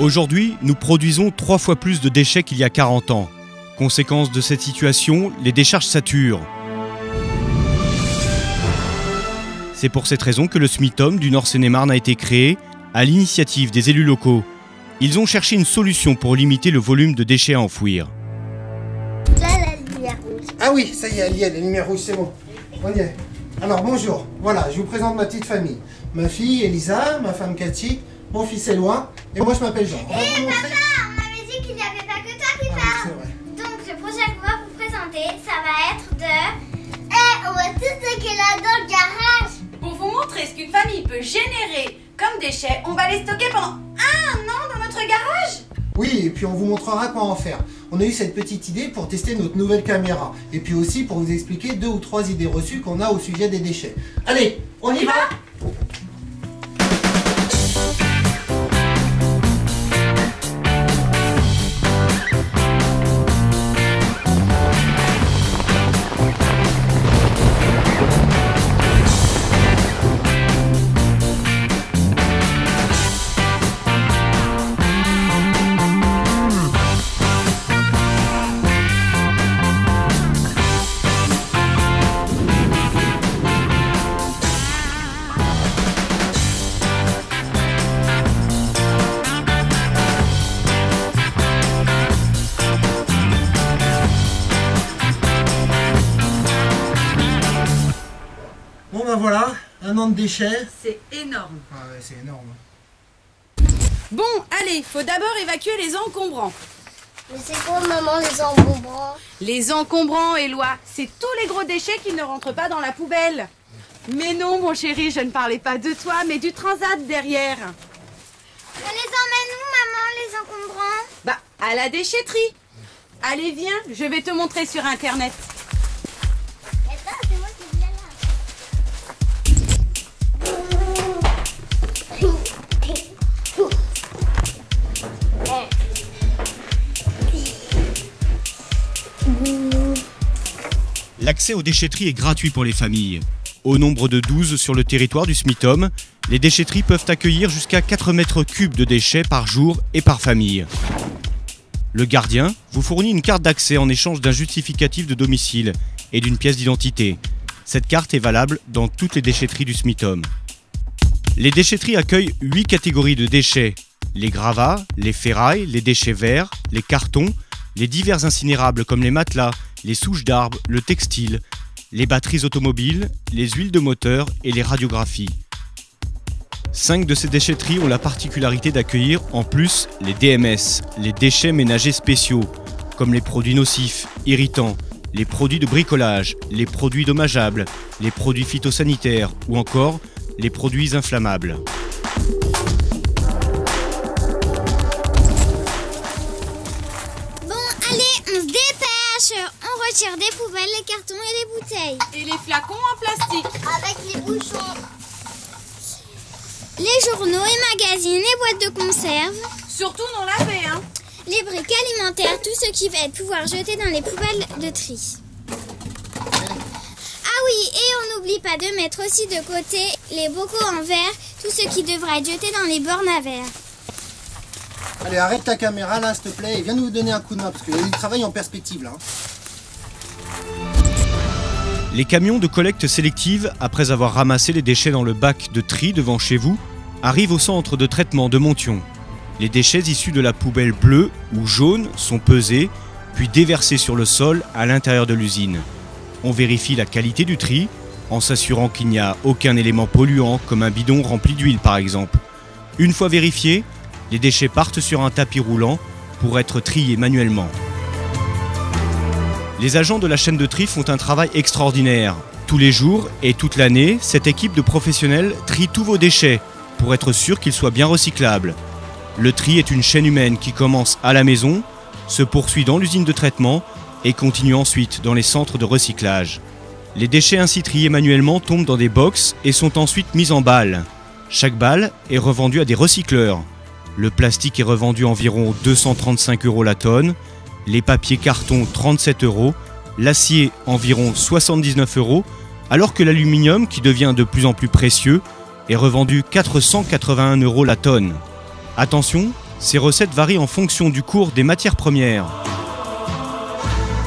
Aujourd'hui, nous produisons 3 fois plus de déchets qu'il y a 40 ans. Conséquence de cette situation, les décharges saturent. C'est pour cette raison que le SMITOM du Nord Seine-et-Marne a été créé à l'initiative des élus locaux. Ils ont cherché une solution pour limiter le volume de déchets à enfouir. Là, la lumière rouge. Ah oui, ça y est, elle y est, la lumière rouge, c'est bon. On y est. Alors bonjour, voilà, je vous présente ma petite famille. Ma fille Elisa, ma femme Cathy, mon fils Éloi, et moi je m'appelle Jean. Papa, on avait dit qu'il n'y avait pas que toi qui Ah, parle. c'est vrai. Donc le projet qu'on va vous présenter, ça va être de... on voit tout ce qu'il y a dans le garage. Pour vous montrer ce qu'une famille peut générer comme déchets, on va les stocker pendant 1 an dans notre garage. Oui, et puis on vous montrera quoi en faire. On a eu cette petite idée pour tester notre nouvelle caméra. Et puis aussi pour vous expliquer 2 ou 3 idées reçues qu'on a au sujet des déchets. Allez, on y va. Bon ben voilà, 1 an de déchets. C'est énorme. Ah ouais, c'est énorme. Bon, allez, faut d'abord évacuer les encombrants. Mais c'est quoi, maman, les encombrants? Les encombrants, Éloi, c'est tous les gros déchets qui ne rentrent pas dans la poubelle. Mais non, mon chéri, je ne parlais pas de toi, mais du transat derrière. On les emmène où, maman, les encombrants? Bah, à la déchetterie. Allez, viens, je vais te montrer sur Internet. Attends, c'est moi qui viens là. L'accès aux déchetteries est gratuit pour les familles. Au nombre de 12 sur le territoire du SMITOM, les déchetteries peuvent accueillir jusqu'à 4 mètres cubes de déchets par jour et par famille. Le gardien vous fournit une carte d'accès en échange d'un justificatif de domicile et d'une pièce d'identité. Cette carte est valable dans toutes les déchetteries du SMITOM. Les déchetteries accueillent 8 catégories de déchets. Les gravats, les ferrailles, les déchets verts, les cartons, les divers incinérables comme les matelas, les souches d'arbres, le textile, les batteries automobiles, les huiles de moteur et les radiographies. 5 de ces déchetteries ont la particularité d'accueillir en plus les DMS, les déchets ménagers spéciaux, comme les produits nocifs, irritants, les produits de bricolage, les produits dommageables, les produits phytosanitaires ou encore les produits inflammables. Bon, allez, on se dépêche. On retire des poubelles, les cartons et les bouteilles. Et les flacons en plastique. Avec les bouchons. Les journaux et magazines, les boîtes de conserve. Surtout non lavés, hein. Les briques alimentaires, tout ce qui va être pouvoir jeter dans les poubelles de tri. Ah oui, et on n'oublie pas de mettre aussi de côté les bocaux en verre, tout ce qui devra être jeté dans les bornes à verre. Allez, arrête ta caméra là, s'il te plaît, et viens nous donner un coup de main, parce qu'il y a du travail en perspective là. Les camions de collecte sélective, après avoir ramassé les déchets dans le bac de tri devant chez vous, arrivent au centre de traitement de Montion. Les déchets issus de la poubelle bleue ou jaune sont pesés, puis déversés sur le sol à l'intérieur de l'usine. On vérifie la qualité du tri, en s'assurant qu'il n'y a aucun élément polluant, comme un bidon rempli d'huile par exemple. Une fois vérifiés, les déchets partent sur un tapis roulant pour être triés manuellement. Les agents de la chaîne de tri font un travail extraordinaire. Tous les jours et toute l'année, cette équipe de professionnels trie tous vos déchets pour être sûr qu'ils soient bien recyclables. Le tri est une chaîne humaine qui commence à la maison, se poursuit dans l'usine de traitement et continue ensuite dans les centres de recyclage. Les déchets ainsi triés manuellement tombent dans des box et sont ensuite mis en balles. Chaque balle est revendue à des recycleurs. Le plastique est revendu environ 235 € la tonne, les papiers carton 37 €, l'acier environ 79 €, alors que l'aluminium, qui devient de plus en plus précieux, est revendu 481 € la tonne. Attention, Ces recettes varient en fonction du cours des matières premières.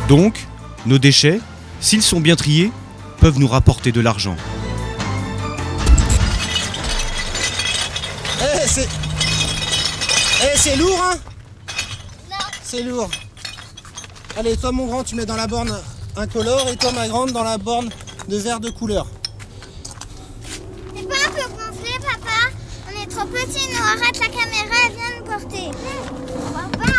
Donc, nos déchets, s'ils sont bien triés, peuvent nous rapporter de l'argent. C'est lourd, hein? Non. C'est lourd. Allez, toi mon grand, tu mets dans la borne incolore et toi ma grande dans la borne de verre de couleur. C'est pas un peu gonflé, papa? On est trop petits, nous arrête la caméra, elle vient nous porter. Papa!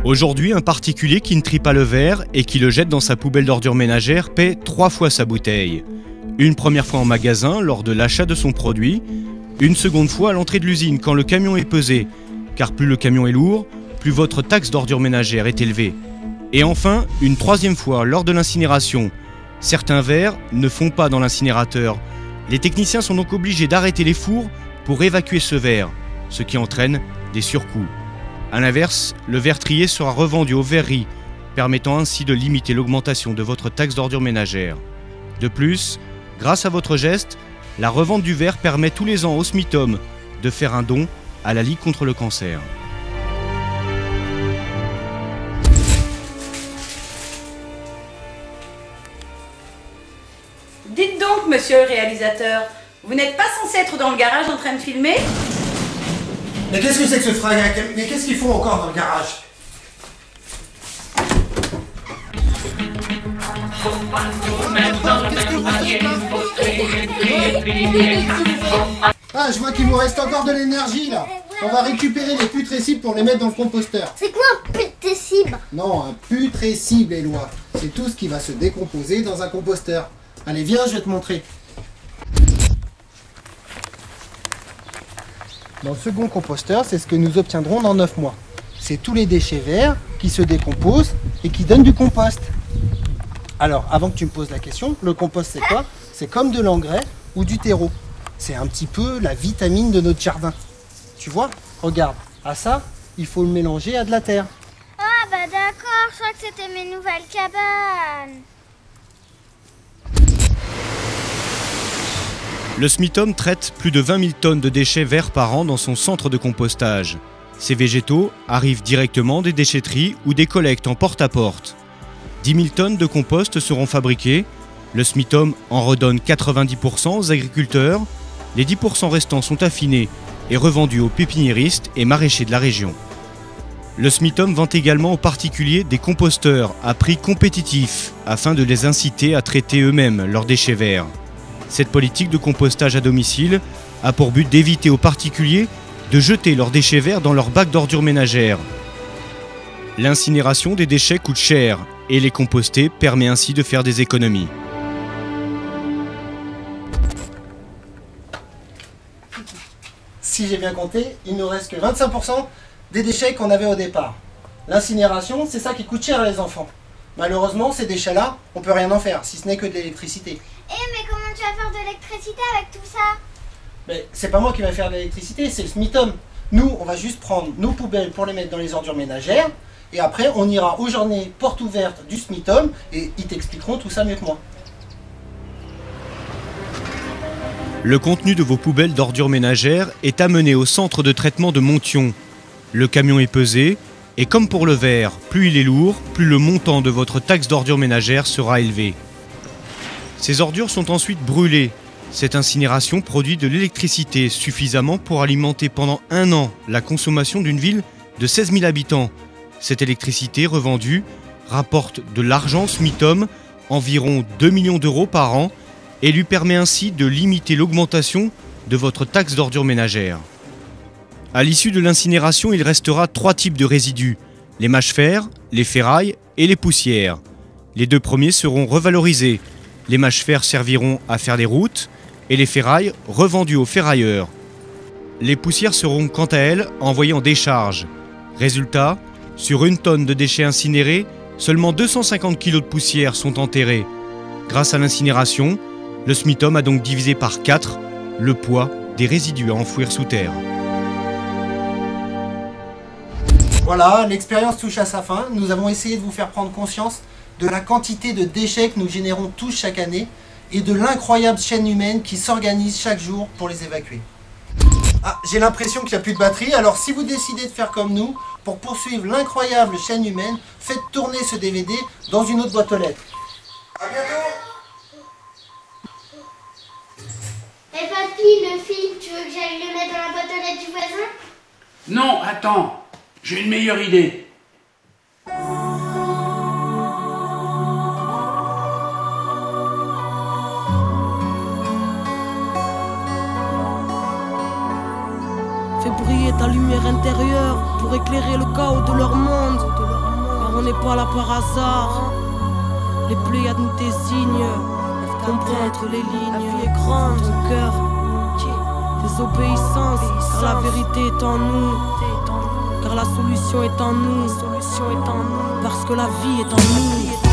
Aujourd'hui, un particulier qui ne trie pas le verre et qui le jette dans sa poubelle d'ordures ménagères paie 3 fois sa bouteille. Une première fois en magasin, lors de l'achat de son produit. Une seconde fois à l'entrée de l'usine, quand le camion est pesé. Car plus le camion est lourd, plus votre taxe d'ordures ménagères est élevée. Et enfin, une troisième fois lors de l'incinération. Certains verres ne font pas dans l'incinérateur. Les techniciens sont donc obligés d'arrêter les fours pour évacuer ce verre, ce qui entraîne des surcoûts. A l'inverse, le verre trié sera revendu aux verreries, permettant ainsi de limiter l'augmentation de votre taxe d'ordures ménagères. De plus, grâce à votre geste, la revente du verre permet tous les ans au SMITOM de faire un don à la Ligue contre le cancer. Dites donc, monsieur le réalisateur, vous n'êtes pas censé être dans le garage en train de filmer? Mais qu'est-ce que c'est que ce fragac? Mais qu'est-ce qu'ils font encore dans le garage? Ah, je vois qu'il vous reste encore de l'énergie là. On va récupérer les putrescibles pour les mettre dans le composteur. C'est quoi un putrescible? Non, un putrescible, Éloi. C'est tout ce qui va se décomposer dans un composteur. Allez, viens, je vais te montrer. Dans le second composteur, c'est ce que nous obtiendrons dans 9 mois. C'est tous les déchets verts qui se décomposent et qui donnent du compost. Alors, avant que tu me poses la question, le compost c'est quoi? C'est comme de l'engrais ou du terreau. C'est un petit peu la vitamine de notre jardin. Tu vois? Regarde, à ça, il faut le mélanger à de la terre. Ah bah d'accord, je crois que c'était mes nouvelles cabanes. Le SMITOM traite plus de 20 000 tonnes de déchets verts par an dans son centre de compostage. Ces végétaux arrivent directement des déchetteries ou des collectes en porte-à-porte. 10 000 tonnes de compost seront fabriquées. Le SMITOM en redonne 90% aux agriculteurs. Les 10% restants sont affinés et revendus aux pépiniéristes et maraîchers de la région. Le SMITOM vend également aux particuliers des composteurs à prix compétitif afin de les inciter à traiter eux-mêmes leurs déchets verts. Cette politique de compostage à domicile a pour but d'éviter aux particuliers de jeter leurs déchets verts dans leur bac d'ordures ménagères. L'incinération des déchets coûte cher et les composter permet ainsi de faire des économies. Si j'ai bien compté, il nous reste que 25% des déchets qu'on avait au départ. L'incinération, c'est ça qui coûte cher les enfants. Malheureusement, ces déchets-là, on peut rien en faire, si ce n'est que de l'électricité. Mais comment tu vas faire de l'électricité avec tout ça? Mais c'est pas moi qui va faire de l'électricité, c'est le SMITOM. Nous, on va juste prendre nos poubelles pour les mettre dans les ordures ménagères, et après, on ira aux journées portes ouvertes du SMITOM, et ils t'expliqueront tout ça mieux que moi. Le contenu de vos poubelles d'ordures ménagères est amené au centre de traitement de Montion. Le camion est pesé, et comme pour le verre, plus il est lourd, plus le montant de votre taxe d'ordures ménagères sera élevé. Ces ordures sont ensuite brûlées. Cette incinération produit de l'électricité suffisamment pour alimenter pendant 1 an la consommation d'une ville de 16 000 habitants. Cette électricité revendue rapporte de l'argent SMITOM, environ 2 millions d'euros par an, et lui permet ainsi de limiter l'augmentation de votre taxe d'ordures ménagères. À l'issue de l'incinération, il restera 3 types de résidus, les mâches-fer, les ferrailles et les poussières. Les 2 premiers seront revalorisés. Les mâches-fer serviront à faire des routes et les ferrailles revendues aux ferrailleurs. Les poussières seront quant à elles envoyées en décharge. Résultat, sur 1 tonne de déchets incinérés, seulement 250 kg de poussière sont enterrés. Grâce à l'incinération, le SMITOM a donc divisé par 4 le poids des résidus à enfouir sous terre. Voilà, l'expérience touche à sa fin. Nous avons essayé de vous faire prendre conscience de la quantité de déchets que nous générons tous chaque année et de l'incroyable chaîne humaine qui s'organise chaque jour pour les évacuer. Ah, j'ai l'impression qu'il n'y a plus de batterie, alors si vous décidez de faire comme nous, pour poursuivre l'incroyable chaîne humaine, faites tourner ce DVD dans une autre boîte aux lettres. À bientôt. Et papy, le film, tu veux que j'aille le mettre dans la boîte aux lettres du voisin? Non, attends, j'ai une meilleure idée. Fais briller ta lumière intérieure pour éclairer le chaos de leur monde. Car on n'est pas là par hasard. Les Pléiades nous désignent. Comprends entre les lignes. La vie est grande, ton cœur. Désobéissance, car la vérité est en nous. Car la solution est en nous. Parce que la vie est en nous.